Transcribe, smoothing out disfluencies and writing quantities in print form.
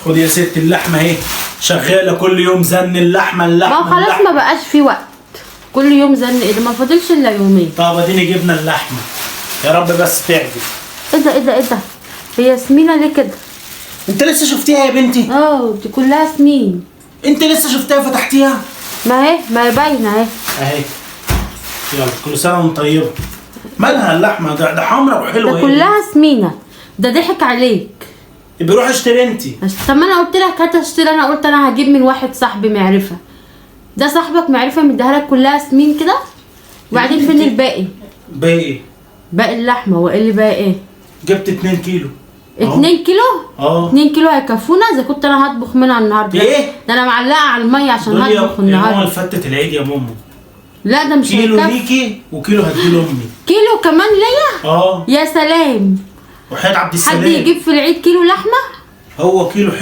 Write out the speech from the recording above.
خد يا ست اللحمه اهي شغاله كل يوم زن اللحمه ما خلاص ما بقاش في وقت، كل يوم زن ايه ده؟ ما فاضلش الا يومين. طب اديني جبنا اللحمه يا رب بس تعجب. ايه ده ايه ده ايه ده؟ هي سمينه ليه كده؟ انت لسه شفتيها يا بنتي؟ دي كلها سمين. انت لسه شفتها وفتحتيها؟ ما هي باينه اهي. اهي يلا كل سنه وانت طيبه. مالها اللحمه ده حمرا وحلوه ده كلها سمينه، ده ضحك عليك. يبقى روح اشتري انت. طب ما انا قلت لك هات اشتري، انا قلت انا هجيب من واحد صاحبي معرفه. ده صاحبك معرفه مديها لك كلها سمين كده؟ وبعدين فين الباقي؟ باقي ايه؟ باقي اللحمه. وايه اللي باقي ايه؟ جبت 2 كيلو. 2 كيلو؟ 2 كيلو هيكفونا اذا كنت انا هطبخ منها النهارده. ايه؟ ده انا معلقه على الميه عشان هطبخ النهارده. يا ماما الفتة العيد يا ماما. لا ده مش كيلو هيكفي. ليكي وكيلو هديله امي. كيلو كمان ليا؟ يا سلام. وحياة عبد السلام حد يجيب في العيد كيلو لحمه؟ هو كيلو